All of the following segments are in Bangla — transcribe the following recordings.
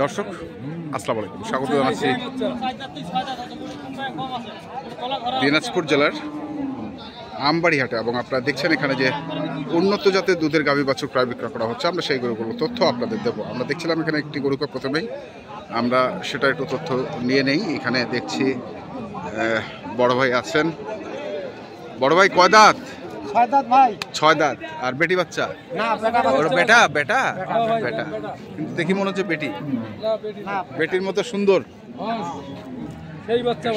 দর্শক আসসালামু আলাইকুম, স্বাগত জানাচ্ছি দিনাজপুর জেলার আমবাড়ি হাটে। এবং আপনারা দেখছেন এখানে যে উন্নত জাতের দুধের গাভী বাছুর ক্রয় বিক্রয় করা হচ্ছে। আমরা সেই গরুগুলো তথ্য আপনাদের দেবো। আমরা দেখছিলাম এখানে একটি গরুকে প্রথমেই, আমরা সেটা একটু তথ্য নিয়ে নেই। এখানে দেখছি বড় ভাই আছেন। বড় ভাই কয় দাঁত? ছয় দাঁত। আর বেটি বাচ্চা? বেটা বেটা বেটা, কিন্তু দেখি মনে হচ্ছে বেটি। বেটির মতো সুন্দর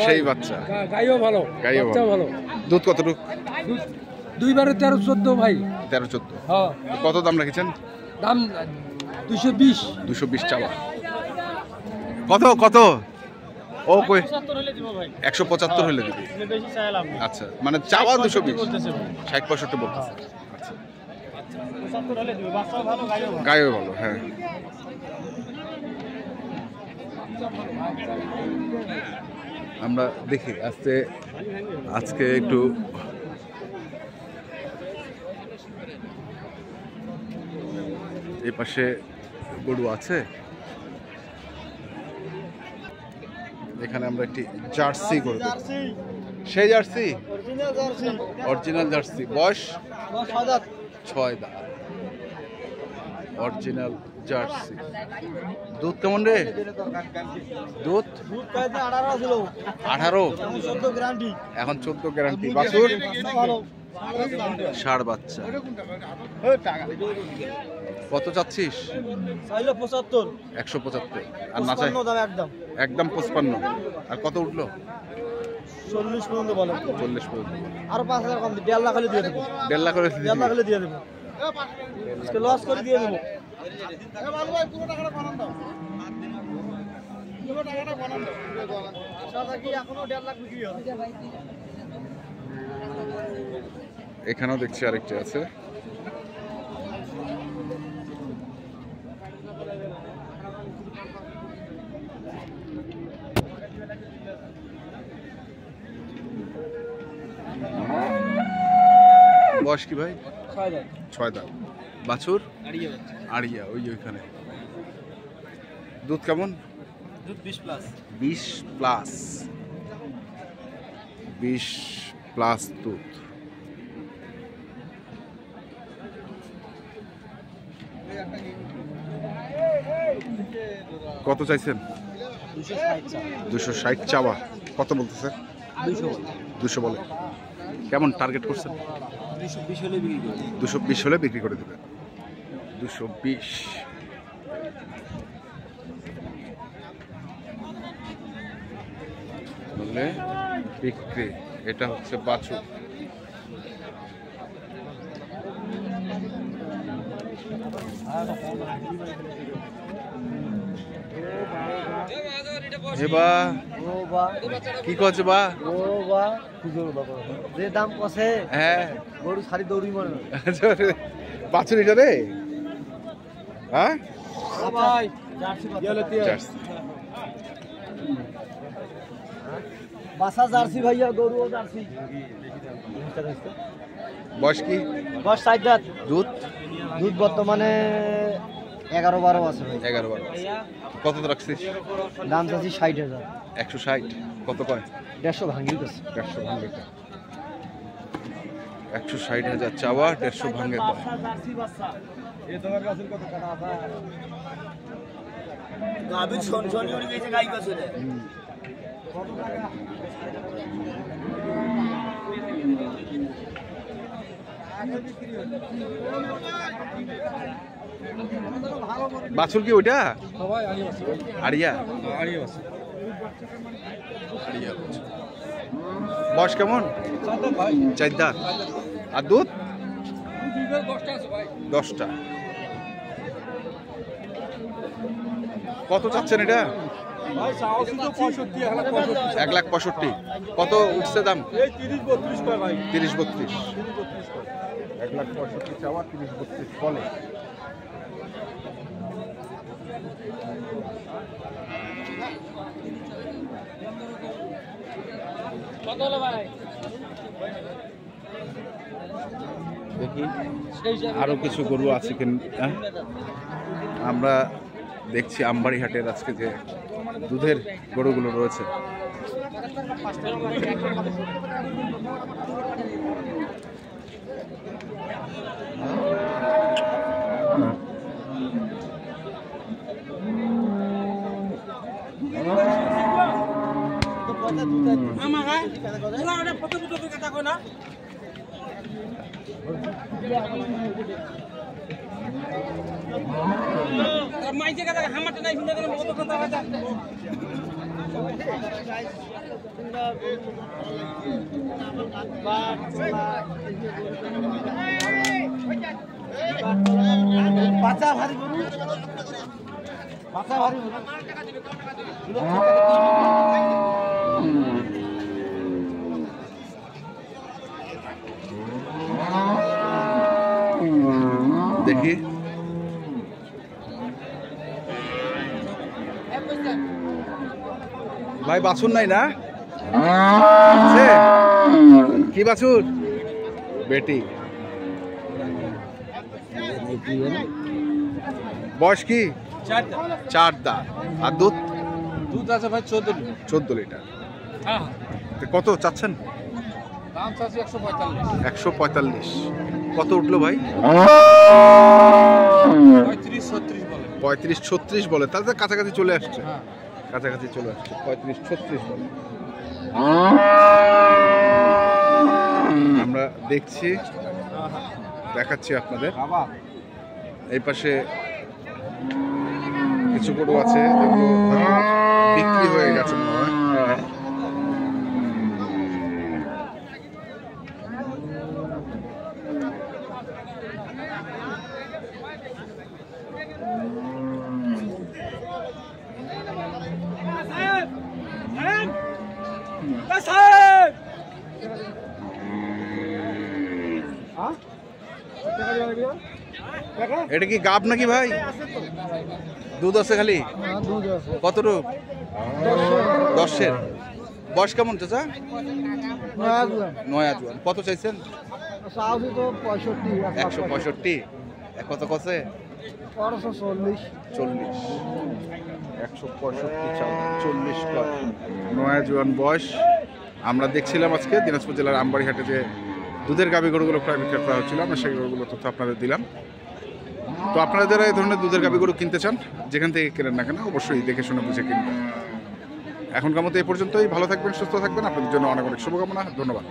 সেই বাচ্চা, গাইও ভালো, গাইও ভালো। দুধ কতটুকু? দুইবারে 13-14 ভাই। 13-14। হ্যাঁ। কত দাম রেখেছেন? দাম 220। 220 চাওয়া। কত কত? ও কই 175 হলে দিবি। আচ্ছা, মানে চাওয়া 220, 60-65 বলতেছে। আচ্ছা, গায়েও ভালো। হ্যাঁ, আমরা দেখি আজকে একটু এই পাশে গরু আছে। এখানে আমরা একটি জার্সি গরু, সেই জার্সি, অরিজিনাল জার্সি। বয়স 6 দাঁত, অরিজিনাল জার্সি। দুধ কেমন রে? দুধ 18, এখন 14 গ্যারান্টি। বাছুর ষাঁড় বাচ্চা। কত চাচ্ছিস? 175। আর না চাই একদম 55। আর কত উঠলো? 40 পর্যন্ত বলে। 40 পর্যন্ত। আর 5000 কম দিই। 1.5 লাখ হলে দিয়ে দেবো। 1.5 লাখ করে দিয়ে দেবো। আজকে লস করে দিয়ে দেবো। পুরো টাকাটা বানান দাও। পুরো টাকাটা বানান দাও। সাদা কি এখনো 1.5 লাখ বিক্রি হবে? এখানেও দেখছি আরেকটি আছে। বয়স কি ভাই? 6 দাঁত। বাছুর আড়িয়া, ওইখানে। দুধ কেমন? দুধ 20+। 20+ দুধ। কত চাইছেন? 260 চাওয়া। কত বলতেছে? 200 বলে। কেমন টার্গেট করছেন? 220 হলে বিক্রি করব। 220 হলে বিক্রি করে দেবেন। 220 বলে বিক্রি। এটা হচ্ছে বাছুর। কি করছে বা? যে দাম কষে, হ্যাঁ, গরু সারি দৌড়ি মনে হয়। বাছুর এটা রে? হ্যাঁ, বাসা জার্সি ভাইয়া, গরু জার্সি। বয়স কি? বয়স 4 দাঁত। দুধ বর্তমানে 11-12 আছে। 11-12। কত রাখছিস? দাম চাচ্ছি 60,000। 160। কত কয়? 150 ভাঙিয়ে গেছে। 150 ভাঙবে। 160,000 চাওয়া, 150 ভাঙে। বাছুর কি ওইটা? আড়িয়া। বয়স কেমন? 4 দাঁত। আর দুধ 10টা। কত চাচ্ছেন এটা? 1,65,000। কত উঠছে দাম? 30-32। 1,65,000 চাওয়া, 30-32 বলে। দেখি আরো কিছু গরু আছে কিনা। আমরা দেখছি আমবাড়ি হাটের আজকে যে দুধের গরুগুলো রয়েছে। বাচ্চা ভারী গরু, বাচ্চা ভারী গরু। দেখি ভাই বাছুর নাই না? আছে? কি বাছুর? বেটি। বয়স কি? 4 দাঁত। আর দুধ? দুধ আছে ভাই 14 লিটার। তো কত চাচ্ছেন? দাম চাচ্ছি 145। 145। কত উঠলো ভাই? 35-36 বলে। 35-36 বলে, তাহলে তো কাছাকাছি চলে আসছে। কাছাকাছি চলে আসছে, 35-36 বলে। আমরা দেখছি, দেখাচ্ছি আপনাদের। এই পাশে কিছু গরু আছে যেগুলো বিক্রি হয়ে গেছে মনে হয়। এটা কি গাব নাকি ভাই? দুধ আছে খালি? কত রূপ? 10-এর। বয়স কেমন চাচা? 9 জোয়ান। কত চাইছেন? 165। কত কছে? 40 40। 165 চাল, 40 কয়। 9 জোয়ান বয়স। আমরা দেখছিলাম আজকে দিনাজপুর জেলার আমবাড়ি হাটে যে দুধের গাভী গরুগুলো প্রায় বিক্রি করা হচ্ছিল, আমরা সেই গরুগুলো তথ্য আপনাদের দিলাম। তো আপনারা যারা এই ধরনের দুধের গাভী গরু কিনতে চান, যেখান থেকে কেনেন না কেন, অবশ্যই দেখে শুনে বুঝে কিনবেন। এখনকার মতো এই পর্যন্তই। ভালো থাকবেন, সুস্থ থাকবেন। আপনাদের জন্য অনেক অনেক শুভকামনা। ধন্যবাদ।